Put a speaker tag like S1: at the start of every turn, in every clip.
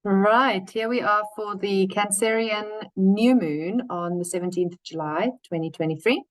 S1: Right, here we are for the Cancerian new moon on the 17th of July, 2023.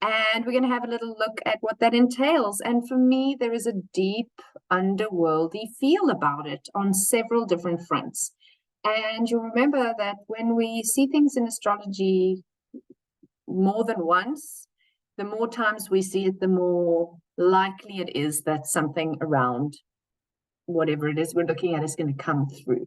S1: And we're going to have a little look at what that entails. And for me, there is a deep underworldy feel about it on several different fronts. And you'll remember that when we see things in astrology more than once, the more times we see it, the more likely it is that something around whatever it is we're looking at is going to come through.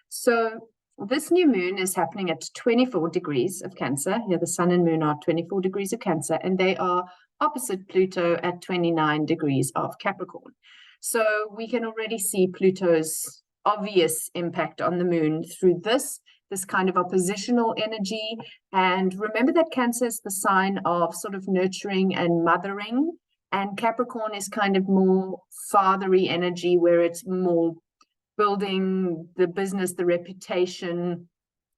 S1: So this new moon is happening at 24 degrees of Cancer. Here, the sun and moon are 24 degrees of Cancer, and they are opposite Pluto at 29 degrees of Capricorn. So we can already see Pluto's obvious impact on the moon through this kind of oppositional energy. And remember that Cancer is the sign of sort of nurturing and mothering, and Capricorn is kind of more fathery energy, where it's more building the business, the reputation.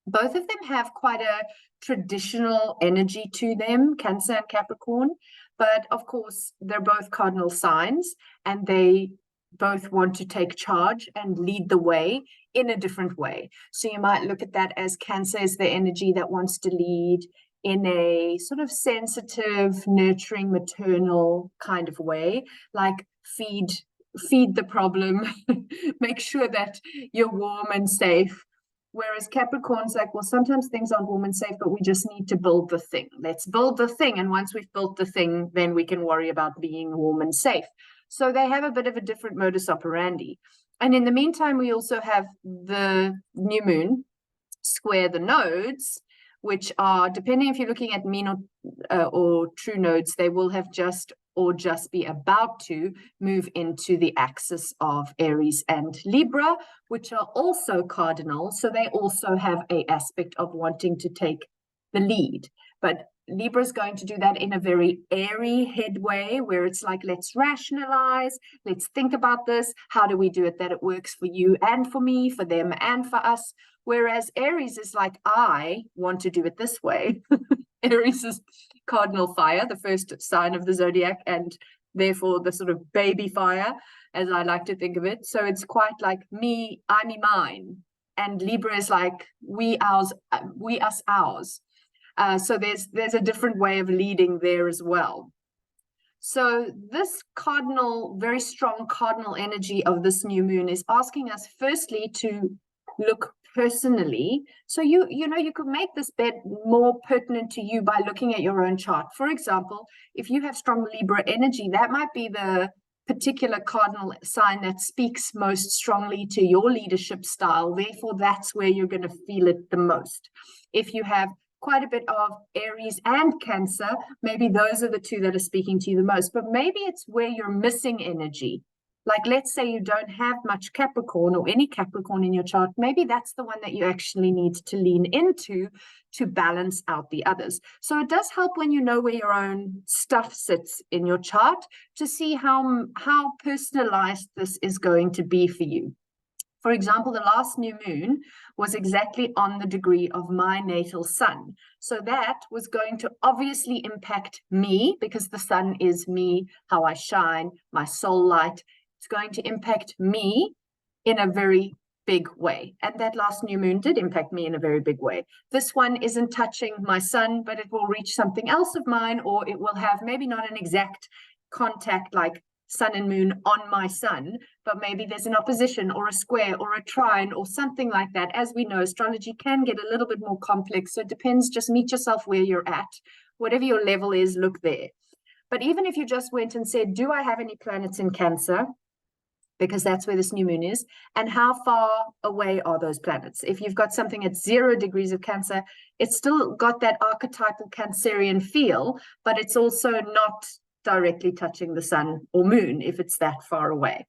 S1: Both of them have quite a traditional energy to them, Cancer and Capricorn, but of course they're both cardinal signs, and they both want to take charge and lead the way in a different way. So you might look at that as Cancer is the energy that wants to lead in a sort of sensitive, nurturing, maternal kind of way, like feed the problem, make sure that you're warm and safe. Whereas Capricorn's like, well, sometimes things aren't warm and safe, but we just need to build the thing. Let's build the thing. And once we've built the thing, then we can worry about being warm and safe. So they have a bit of a different modus operandi. And in the meantime, we also have the new moon square the nodes, which are, depending if you're looking at mean or true nodes, they will have just be about to move into the axis of Aries and Libra, which are also cardinal. So they also have an aspect of wanting to take the lead. But Libra is going to do that in a very airy head way, where it's like, let's rationalize, let's think about this. How do we do it that it works for you and for me, for them and for us? Whereas Aries is like, I want to do it this way. Aries is cardinal fire, the first sign of the zodiac, and therefore the sort of baby fire, as I like to think of it. So it's quite like me, I, me, mine. And Libra is like we, ours, we, us, ours. So there's a different way of leading there as well. So this cardinal, very strong cardinal energy of this new moon is asking us firstly to look personally. So you could make this bet more pertinent to you by looking at your own chart. For example, if you have strong Libra energy, that might be the particular cardinal sign that speaks most strongly to your leadership style. Therefore, that's where you're going to feel it the most. If you have quite a bit of Aries and Cancer, maybe those are the two that are speaking to you the most. But maybe it's where you're missing energy. Like, let's say you don't have much Capricorn or any Capricorn in your chart. Maybe that's the one that you actually need to lean into to balance out the others. So it does help when you know where your own stuff sits in your chart to see how personalized this is going to be for you. For example, the last new moon was exactly on the degree of my natal sun. So that was going to obviously impact me, because the sun is me, how I shine, my soul light. It's going to impact me in a very big way. And that last new moon did impact me in a very big way. This one isn't touching my sun, but it will reach something else of mine, or it will have maybe not an exact contact like sun and moon on my sun, but maybe there's an opposition or a square or a trine or something like that. As we know, astrology can get a little bit more complex. So it depends. Just meet yourself where you're at. Whatever your level is, look there. But even if you just went and said, do I have any planets in Cancer? Because that's where this new moon is. And how far away are those planets? If you've got something at 0 degrees of Cancer, it's still got that archetypal Cancerian feel, but it's also not directly touching the sun or moon if it's that far away.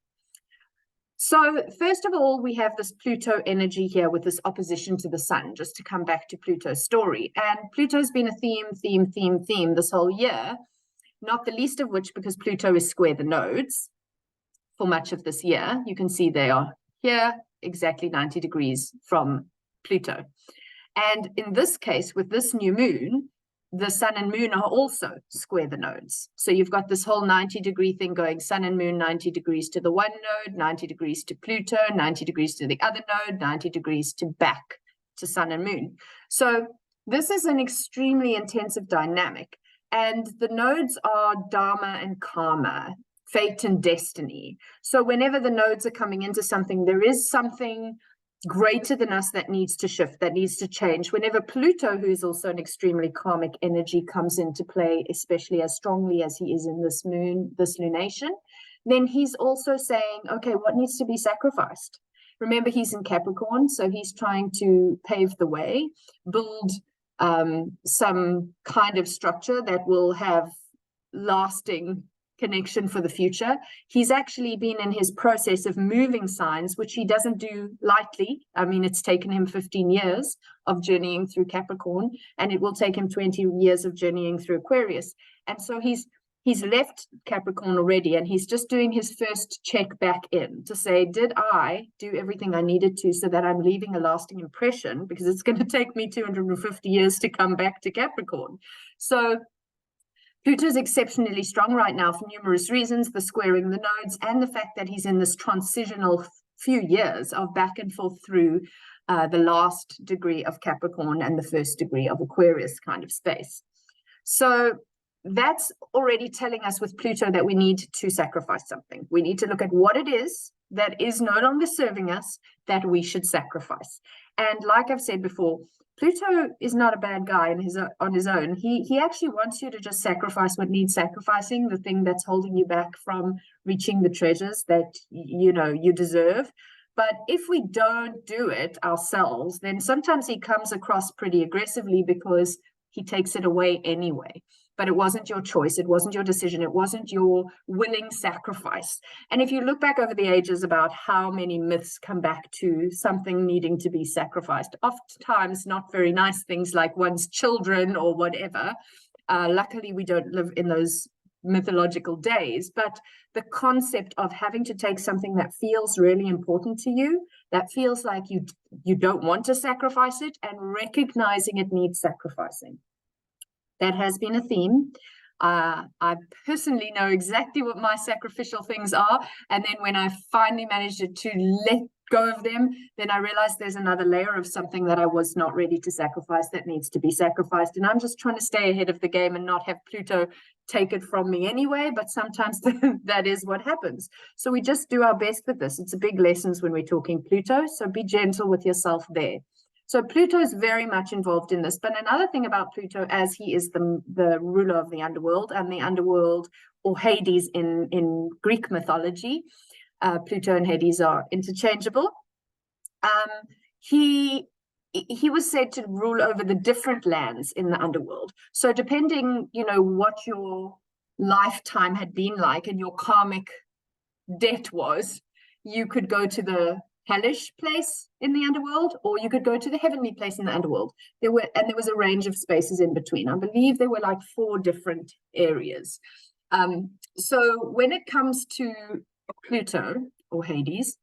S1: So first of all, we have this Pluto energy here with this opposition to the sun, just to come back to Pluto's story. And Pluto's been a theme this whole year, not the least of which because Pluto is square the nodes for much of this year. You can see they are here, exactly 90 degrees from Pluto. And in this case, with this new moon, the sun and moon are also square the nodes. So you've got this whole 90-degree thing going, sun and moon, 90 degrees to the one node, 90 degrees to Pluto, 90 degrees to the other node, 90 degrees to back to sun and moon. So this is an extremely intensive dynamic. And the nodes are Dharma and Karma, fate and destiny. So whenever the nodes are coming into something, there is something greater than us that needs to shift, that needs to change. Whenever Pluto, who is also an extremely karmic energy, comes into play, especially as strongly as he is in this moon, this lunation, then he's also saying, okay, what needs to be sacrificed? Remember, he's in Capricorn, so he's trying to pave the way, build some kind of structure that will have lasting connection for the future. He's actually been in his process of moving signs, which he doesn't do lightly. I mean, it's taken him 15 years of journeying through Capricorn, and it will take him 20 years of journeying through Aquarius. And so he's left Capricorn already, and he's just doing his first check back in to say, did I do everything I needed to so that I'm leaving a lasting impression? Because it's going to take me 250 years to come back to Capricorn. So Pluto is exceptionally strong right now for numerous reasons, the squaring the nodes and the fact that he's in this transitional few years of back and forth through the last degree of Capricorn and the first degree of Aquarius kind of space. So that's already telling us with Pluto that we need to sacrifice something. We need to look at what it is that is no longer serving us that we should sacrifice. And like I've said before, Pluto is not a bad guy on his own. He actually wants you to just sacrifice what needs sacrificing, the thing that's holding you back from reaching the treasures that you deserve. But if we don't do it ourselves, then sometimes he comes across pretty aggressively because he takes it away anyway. But it wasn't your choice. It wasn't your decision. It wasn't your willing sacrifice. And if you look back over the ages about how many myths come back to something needing to be sacrificed, oftentimes not very nice things like one's children or whatever. Luckily, we don't live in those mythological days, but the concept of having to take something that feels really important to you, that feels like you don't want to sacrifice it, and recognizing it needs sacrificing. That has been a theme. I personally know exactly what my sacrificial things are. And then when I finally managed to let go of them, then I realized there's another layer of something that I was not ready to sacrifice that needs to be sacrificed. And I'm just trying to stay ahead of the game and not have Pluto take it from me anyway. But sometimes that is what happens. So we just do our best with this. It's a big lesson when we're talking Pluto. So be gentle with yourself there. So Pluto is very much involved in this. But another thing about Pluto, as he is the ruler of the underworld, and the underworld, or Hades in Greek mythology, Pluto and Hades are interchangeable. He was said to rule over the different lands in the underworld. So depending, what your lifetime had been like and your karmic debt was, you could go to the hellish place in the underworld, or you could go to the heavenly place in the underworld. There was a range of spaces in between. I believe there were like 4 different areas. So when it comes to Pluto or Hades,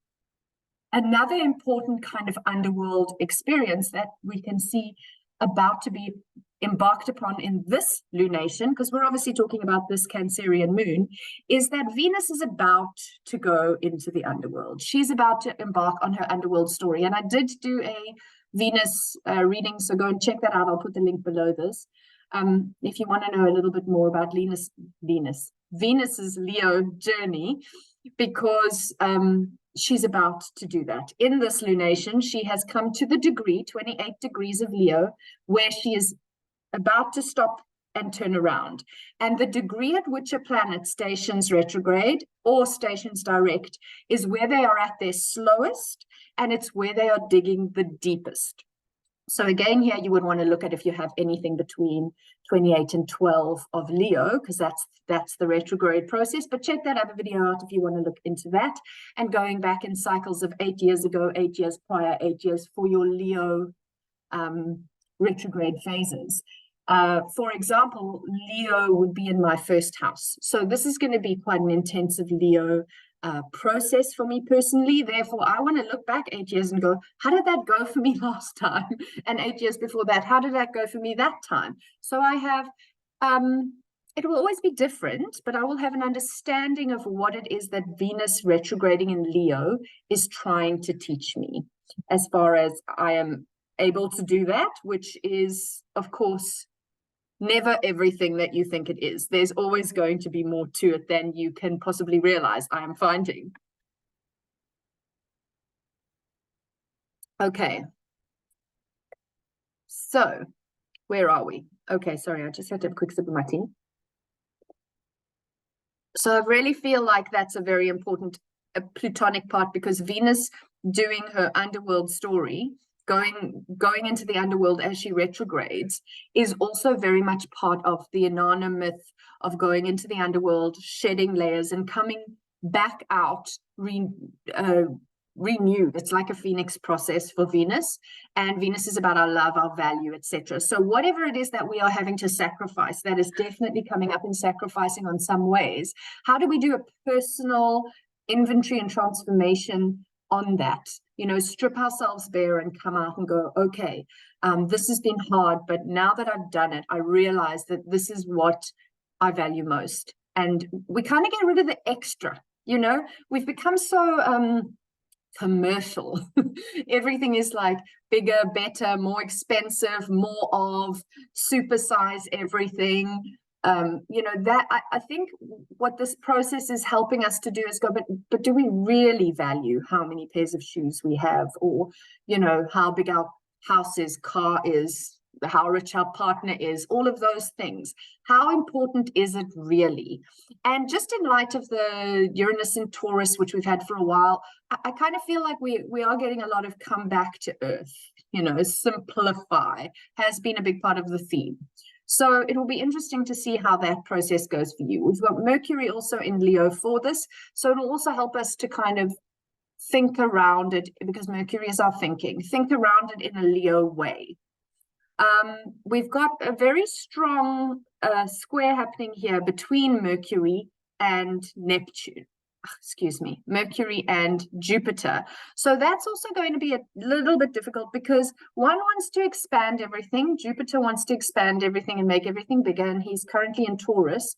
S1: another important kind of underworld experience that we can see about to be embarked upon in this lunation, because we're obviously talking about this Cancerian moon, is that Venus is about to go into the underworld. She's about to embark on her underworld story. And I did do a Venus reading, so go and check that out. I'll put the link below this. If you want to know a little bit more about Venus's Leo journey, because she's about to do that. In this lunation, she has come to the degree, 28 degrees of Leo, where she is about to stop and turn around. And the degree at which a planet stations retrograde or stations direct is where they are at their slowest, and it's where they are digging the deepest. So again, here you would want to look at if you have anything between 28 and 12 of Leo, because that's the retrograde process. But check that other video out if you want to look into that. And going back in cycles of 8 years ago, 8 years prior, 8 years for your Leo retrograde phases. For example, Leo would be in my first house. So this is going to be quite an intensive Leo process for me personally. Therefore, I want to look back 8 years and go, how did that go for me last time? And 8 years before that, how did that go for me that time? So I have, it will always be different, but I will have an understanding of what it is that Venus retrograding in Leo is trying to teach me, as far as I am able to do that, which is, of course, never everything that you think it is. There's always going to be more to it than you can possibly realize, I am finding. Okay. So, where are we? Okay, sorry, I just had to have a quick sip of my tea. So I really feel like that's a very important Plutonic part, because Venus doing her underworld story, going into the underworld as she retrogrades, is also very much part of the Inanna myth of going into the underworld, shedding layers, and coming back out renewed. It's like a phoenix process for Venus, and Venus is about our love, our value, etc. So whatever it is that we are having to sacrifice, that is definitely coming up in sacrificing on some ways. How do we do a personal inventory and transformation on that? You know, strip ourselves bare and come out and go, okay, this has been hard, but now that I've done it, I realize that this is what I value most. And we kind of get rid of the extra. You know, we've become so commercial. Everything is like bigger, better, more expensive, more of, supersize everything. You know, that I think what this process is helping us to do is go, but do we really value how many pairs of shoes we have, or, you know, how big our house is, car is, how rich our partner is, all of those things? How important is it really? And just in light of the Uranus in Taurus, which we've had for a while, I kind of feel like we are getting a lot of come back to earth. You know, simplify has been a big part of the theme. So it will be interesting to see how that process goes for you. We've got Mercury also in Leo for this, so it'll also help us to kind of think around it, because Mercury is our thinking. Think around it in a Leo way. We've got a very strong square happening here between Mercury and Neptune. Excuse me, Mercury and Jupiter. So that's also going to be a little bit difficult, because one wants to expand everything. Jupiter wants to expand everything and make everything bigger, and he's currently in Taurus.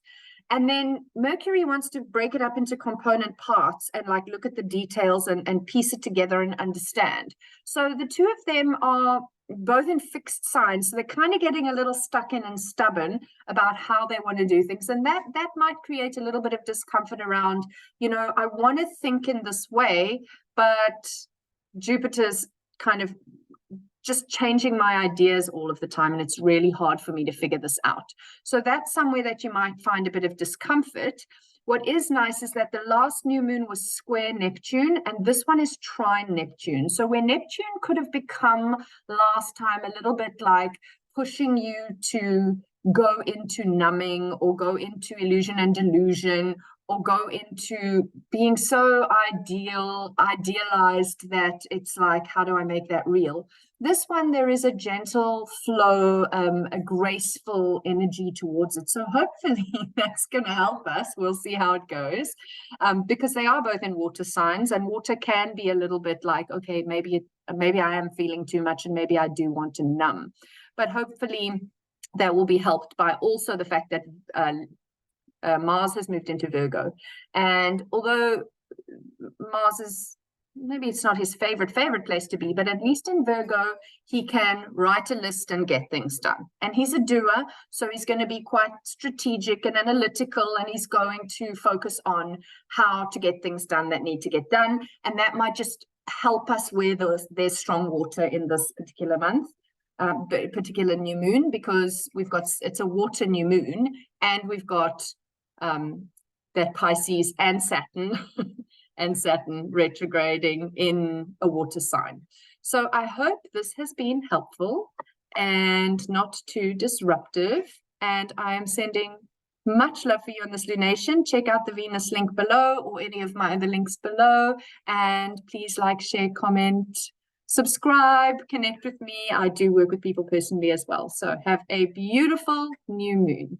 S1: And then Mercury wants to break it up into component parts and like look at the details and piece it together and understand. So the two of them are both in fixed signs, so they're kind of getting a little stuck in and stubborn about how they want to do things, and that might create a little bit of discomfort around, you know, I want to think in this way, but Jupiter's kind of just changing my ideas all of the time, and it's really hard for me to figure this out. So that's somewhere that you might find a bit of discomfort. What is nice is that the last new moon was square Neptune, and this one is trine Neptune. So where Neptune could have become last time a little bit like pushing you to go into numbing, or go into illusion and delusion, or go into being so idealized that it's like, how do I make that real? This one, there is a gentle flow, a graceful energy towards it. So hopefully that's going to help us. We'll see how it goes, because they are both in water signs, and water can be a little bit like, okay, maybe I am feeling too much, and maybe I do want to numb. But hopefully that will be helped by also the fact that Mars has moved into Virgo. And although Mars is, maybe it's not his favorite place to be, but at least in Virgo, he can write a list and get things done. And he's a doer, so he's going to be quite strategic and analytical, and he's going to focus on how to get things done that need to get done. And that might just help us where there's strong water in this particular month, particular new moon, because it's a water new moon, and we've got that Pisces and Saturn and Saturn retrograding in a water sign. So I hope this has been helpful and not too disruptive. And I am sending much love for you on this lunation. Check out the Venus link below, or any of my other links below. And please like, share, comment, subscribe, connect with me. I do work with people personally as well. So have a beautiful new moon.